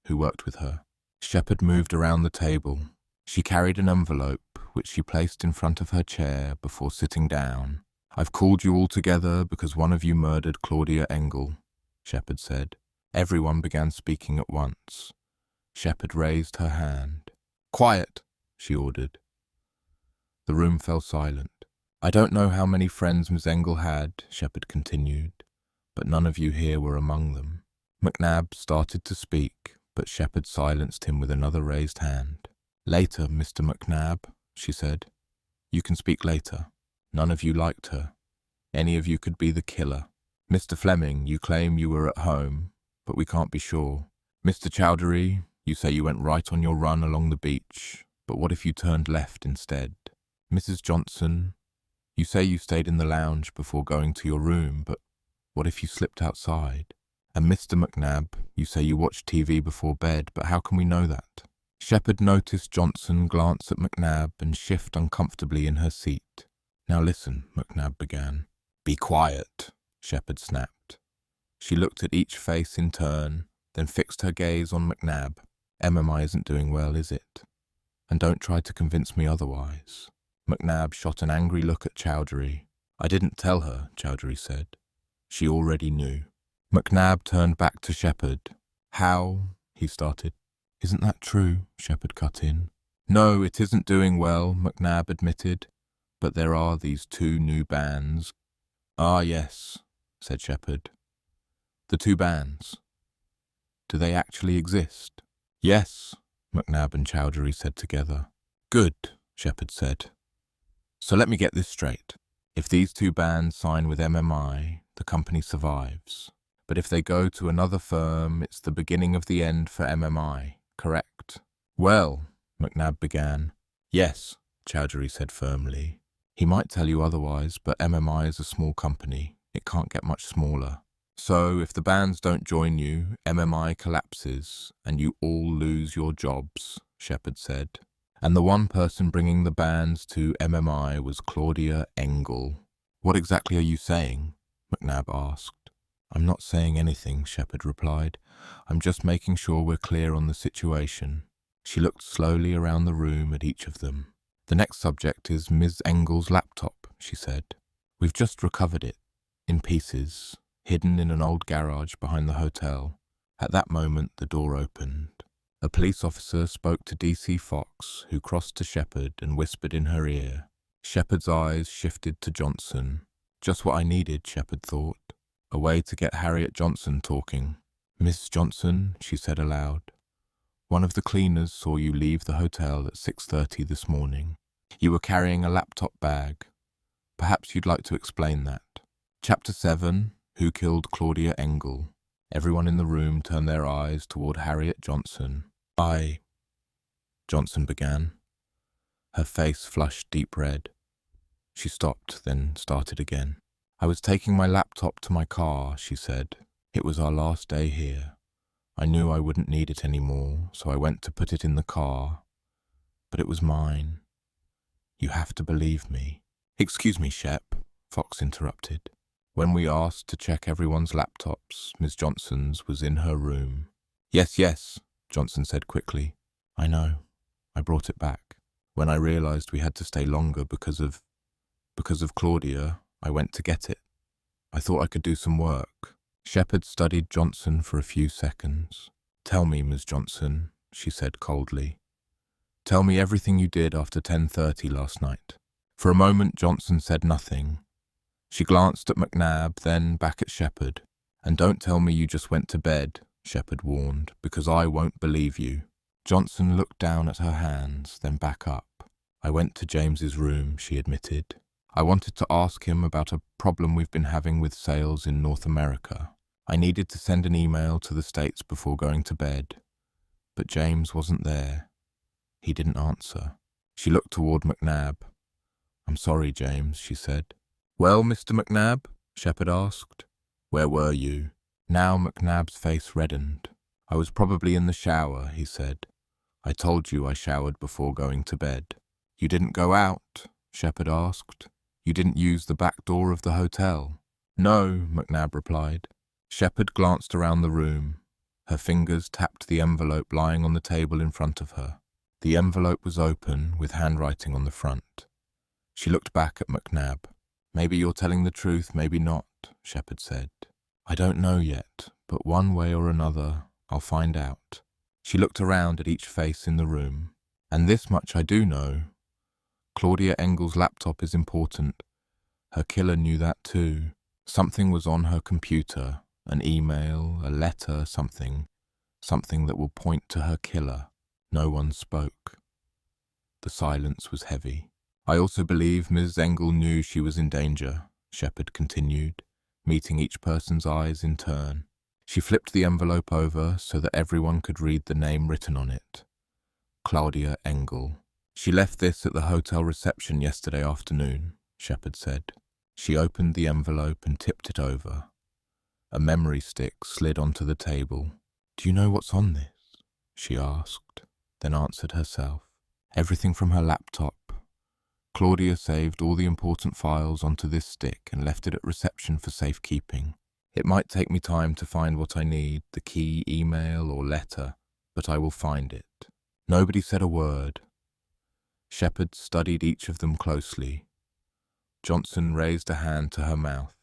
who worked with her. Shepard moved around the table. She carried an envelope, which she placed in front of her chair before sitting down. I've called you all together because one of you murdered Claudia Engel, Shepard said. Everyone began speaking at once. Shepard raised her hand. Quiet, she ordered. The room fell silent. I don't know how many friends Miss Engel had, Shepard continued, but none of you here were among them. McNab started to speak, but Shepard silenced him with another raised hand. Later, Mr. McNab, she said. You can speak later. None of you liked her. Any of you could be the killer. Mr. Fleming, you claim you were at home, but we can't be sure. Mr. Chowdhury, you say you went right on your run along the beach, but what if you turned left instead? Mrs. Johnson, you say you stayed in the lounge before going to your room, but what if you slipped outside? And Mr. McNab, you say you watched TV before bed, but how can we know that? Shepard noticed Johnson glance at McNab and shift uncomfortably in her seat. Now listen, McNab began. Be quiet, Shepard snapped. She looked at each face in turn, then fixed her gaze on McNab. MMI isn't doing well, is it? And don't try to convince me otherwise. McNab shot an angry look at Chowdhury. I didn't tell her, Chowdhury said. She already knew. McNab turned back to Shepherd. How? He started. Isn't that true? Shepherd cut in. No, it isn't doing well, McNab admitted. But there are these two new bands. Ah, yes, said Shepherd. The two bands. Do they actually exist? Yes, McNab and Chowdhury said together. Good, Shepherd said. So let me get this straight. If these two bands sign with MMI, the company survives. But if they go to another firm, it's the beginning of the end for MMI, correct? Well, McNab began. Yes, Chowdhury said firmly. He might tell you otherwise, but MMI is a small company. It can't get much smaller. So if the bands don't join you, MMI collapses, and you all lose your jobs, Shepherd said. And the one person bringing the bands to MMI was Claudia Engel. What exactly are you saying? McNab asked. I'm not saying anything, Shepherd replied. I'm just making sure we're clear on the situation. She looked slowly around the room at each of them. The next subject is Ms. Engel's laptop, she said. We've just recovered it, in pieces, hidden in an old garage behind the hotel. At that moment, the door opened. A police officer spoke to DC Fox, who crossed to Shepherd and whispered in her ear. Shepherd's eyes shifted to Johnson. Just what I needed, Shepherd thought. A way to get Harriet Johnson talking. Miss Johnson, she said aloud. One of the cleaners saw you leave the hotel at 6:30 this morning. You were carrying a laptop bag. Perhaps you'd like to explain that. Chapter 7, Who Killed Claudia Engel? Everyone in the room turned their eyes toward Harriet Johnson. Johnson began. Her face flushed deep red. She stopped, then started again. I was taking my laptop to my car, she said. It was our last day here. I knew I wouldn't need it anymore, so I went to put it in the car. But it was mine. You have to believe me. Excuse me, Shep, Fox interrupted. When we asked to check everyone's laptops, Miss Johnson's was in her room. Yes, Johnson said quickly. I know. I brought it back. When I realized we had to stay longer because of Claudia, I went to get it. I thought I could do some work. Shepherd studied Johnson for a few seconds. Tell me, Miss Johnson, she said coldly. Tell me everything you did after 10:30 last night. For a moment, Johnson said nothing. She glanced at McNab, then back at Shepherd. And don't tell me you just went to bed, Shepherd warned, because I won't believe you. Johnson looked down at her hands, then back up. I went to James's room, she admitted. I wanted to ask him about a problem we've been having with sales in North America. I needed to send an email to the States before going to bed. But James wasn't there. He didn't answer. She looked toward McNab. I'm sorry, James, she said. Well, Mr. McNab? Shepherd asked. Where were you? Now McNab's face reddened. I was probably in the shower, he said. I told you I showered before going to bed. You didn't go out? Shepherd asked. You didn't use the back door of the hotel? No, McNab replied. Shepherd glanced around the room. Her fingers tapped the envelope lying on the table in front of her. The envelope was open, with handwriting on the front. She looked back at McNab. Maybe you're telling the truth, maybe not, Shepherd said. I don't know yet, but one way or another, I'll find out. She looked around at each face in the room. And this much I do know. Claudia Engel's laptop is important. Her killer knew that too. Something was on her computer, an email, a letter, something that will point to her killer. No one spoke. The silence was heavy. I also believe Ms. Engel knew she was in danger, Shepherd continued, meeting each person's eyes in turn. She flipped the envelope over so that everyone could read the name written on it. Claudia Engel. She left this at the hotel reception yesterday afternoon, Shepherd said. She opened the envelope and tipped it over. A memory stick slid onto the table. Do you know what's on this? She asked, then answered herself. Everything from her laptop. Claudia saved all the important files onto this stick and left it at reception for safekeeping. It might take me time to find what I need, the key, email, or letter, but I will find it. Nobody said a word. Shepherd studied each of them closely. Johnson raised a hand to her mouth.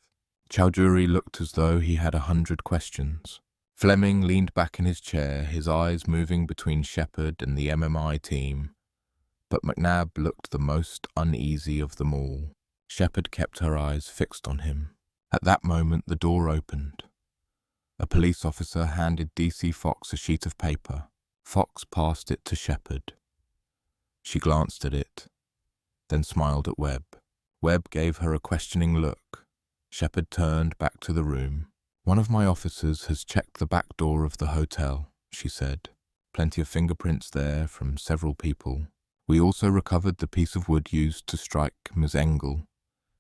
Chowdhury looked as though he had 100 questions. Fleming leaned back in his chair, his eyes moving between Shepherd and the MMI team. But McNab looked the most uneasy of them all. Shepherd kept her eyes fixed on him. At that moment, the door opened. A police officer handed DC Fox a sheet of paper. Fox passed it to Shepherd. She glanced at it, then smiled at Webb. Webb gave her a questioning look. Shepherd turned back to the room. "One of my officers has checked the back door of the hotel," she said. "Plenty of fingerprints there from several people. We also recovered the piece of wood used to strike Ms. Engel,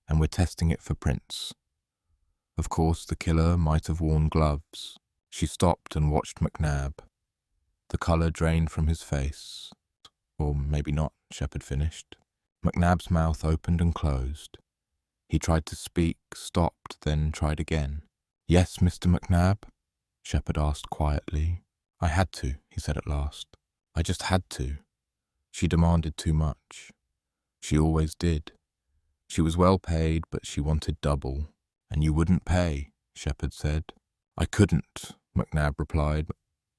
and we're testing it for prints. Of course, the killer might have worn gloves." She stopped and watched McNab. The colour drained from his face. Or maybe not, Shepherd finished. McNab's mouth opened and closed. He tried to speak, stopped, then tried again. "Yes, Mr. McNab?" Shepherd asked quietly. "I had to," he said at last. "I just had to. She demanded too much. She always did. She was well paid, but she wanted double. And you wouldn't pay," Shepherd said. "I couldn't," McNab replied.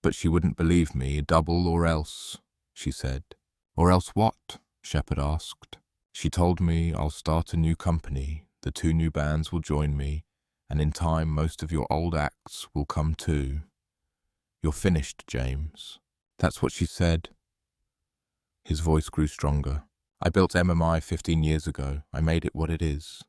"But she wouldn't believe me. Double or else," she said. "Or else what?" Shepherd asked. "She told me I'll start a new company. The 2 new bands will join me, and in time most of your old acts will come too. You're finished, James." "That's what she said." His voice grew stronger. "I built MMI 15 years ago. I made it what it is.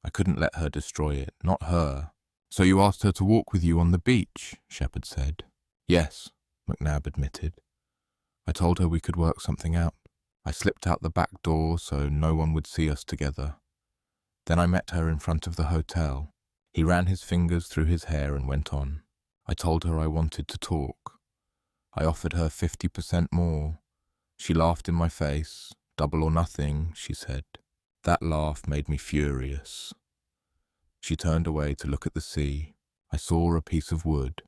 I couldn't let her destroy it, not her." "So you asked her to walk with you on the beach?" Shepherd said. "Yes," McNab admitted. "I told her we could work something out. I slipped out the back door so no one would see us together. Then I met her in front of the hotel." He ran his fingers through his hair and went on. "I told her I wanted to talk. I offered her 50% more. She laughed in my face. 'Double or nothing,' she said. That laugh made me furious. She turned away to look at the sea. I saw a piece of wood.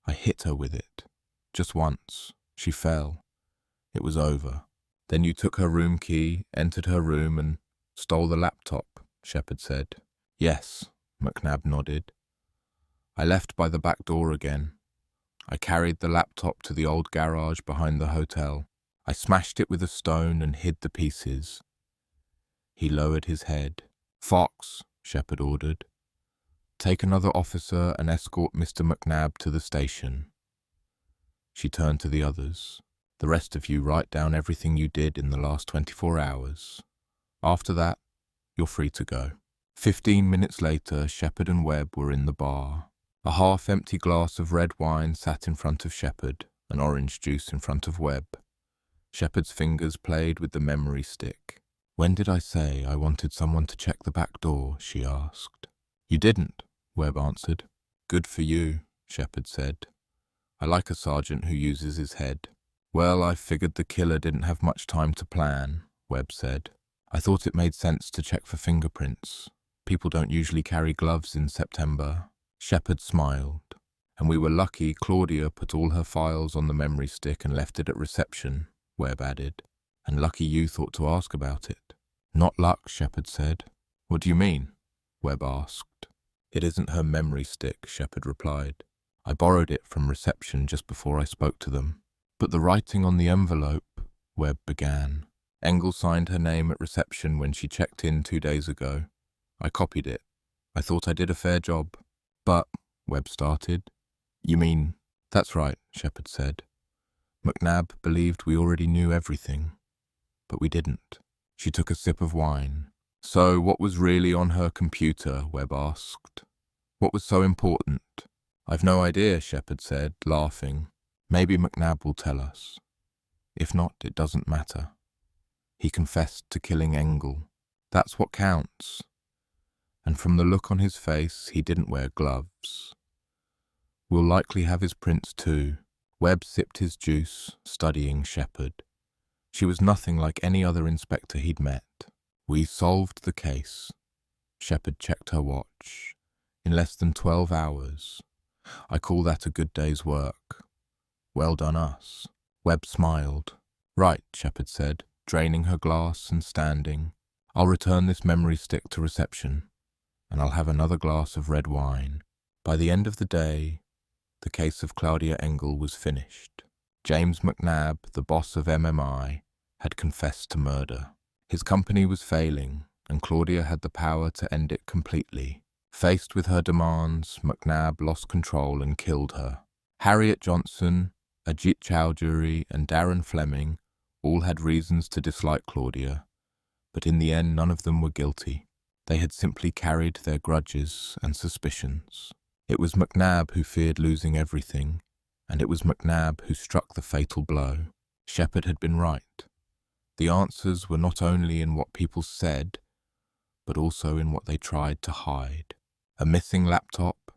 I hit her with it. Just once. She fell. It was over. Then you took her room key, entered her room, and stole the laptop," Shepherd said. "Yes," McNab nodded. "I left by the back door again. I carried the laptop to the old garage behind the hotel. I smashed it with a stone and hid the pieces." He lowered his head. "Fox," Shepherd ordered. "Take another officer and escort Mr. McNab to the station." She turned to the others. "The rest of you write down everything you did in the last 24 hours. After that, you're free to go." 15 minutes later, Shepherd and Webb were in the bar. A half-empty glass of red wine sat in front of Shepherd, and orange juice in front of Webb. Shepherd's fingers played with the memory stick. "When did I say I wanted someone to check the back door?" she asked. "You didn't," Webb answered. "Good for you," Shepherd said. "I like a sergeant who uses his head." "Well, I figured the killer didn't have much time to plan," Webb said. "I thought it made sense to check for fingerprints. People don't usually carry gloves in September." Shepherd smiled. "And we were lucky Claudia put all her files on the memory stick and left it at reception," Webb added. "And lucky you thought to ask about it." "Not luck," Shepherd said. "What do you mean?" Webb asked. "It isn't her memory stick," Shepherd replied. "I borrowed it from reception just before I spoke to them." "But the writing on the envelope," Webb began. "Engel signed her name at reception when she checked in 2 days ago. I copied it. I thought I did a fair job." "But," Webb started. "You mean—" "That's right," Shepherd said. "McNab believed we already knew everything. But we didn't." She took a sip of wine. "So what was really on her computer?" Webb asked. "What was so important?" "I've no idea," Shepherd said, laughing. "Maybe McNab will tell us. If not, it doesn't matter. He confessed to killing Engel. That's what counts. And from the look on his face, he didn't wear gloves. We'll likely have his prints too." Webb sipped his juice, studying Shepherd. She was nothing like any other inspector he'd met. "We solved the case." Shepherd checked her watch. "In less than 12 hours. I call that a good day's work. Well done us." Webb smiled. "Right," Shepherd said, draining her glass and standing. "I'll return this memory stick to reception. and I'll have another glass of red wine." By the end of the day, the case of Claudia Engel was finished. James McNab, the boss of MMI, had confessed to murder. His company was failing, and Claudia had the power to end it completely. Faced with her demands, McNab lost control and killed her. Harriet Johnson, Ajit Chowdhury, and Darren Fleming all had reasons to dislike Claudia, but in the end none of them were guilty. They had simply carried their grudges and suspicions. It was McNab who feared losing everything, and it was McNab who struck the fatal blow. Shepherd had been right. The answers were not only in what people said, but also in what they tried to hide. A missing laptop,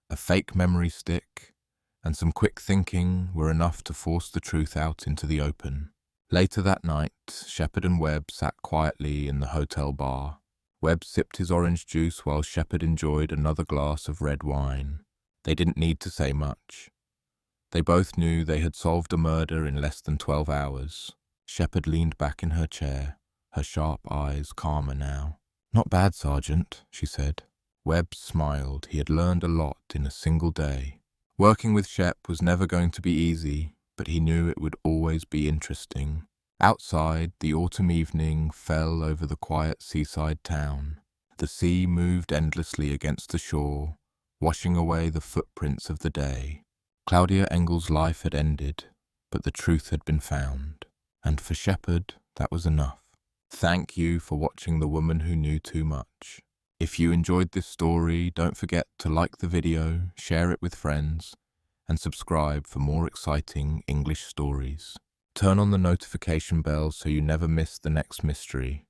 a fake memory stick, and some quick thinking were enough to force the truth out into the open. Later that night, Shepherd and Webb sat quietly in the hotel bar. Webb sipped his orange juice while Shepherd enjoyed another glass of red wine. They didn't need to say much. They both knew they had solved a murder in less than 12 hours. Shepherd leaned back in her chair, her sharp eyes calmer now. "Not bad, Sergeant," she said. Webb smiled. He had learned a lot in a single day. Working with Shep was never going to be easy, but he knew it would always be interesting. Outside, the autumn evening fell over the quiet seaside town. The sea moved endlessly against the shore, washing away the footprints of the day. Claudia Engel's life had ended, but the truth had been found. And for Shepherd, that was enough. Thank you for watching The Woman Who Knew Too Much. If you enjoyed this story, don't forget to like the video, share it with friends, and subscribe for more exciting English stories. Turn on the notification bell so you never miss the next mystery.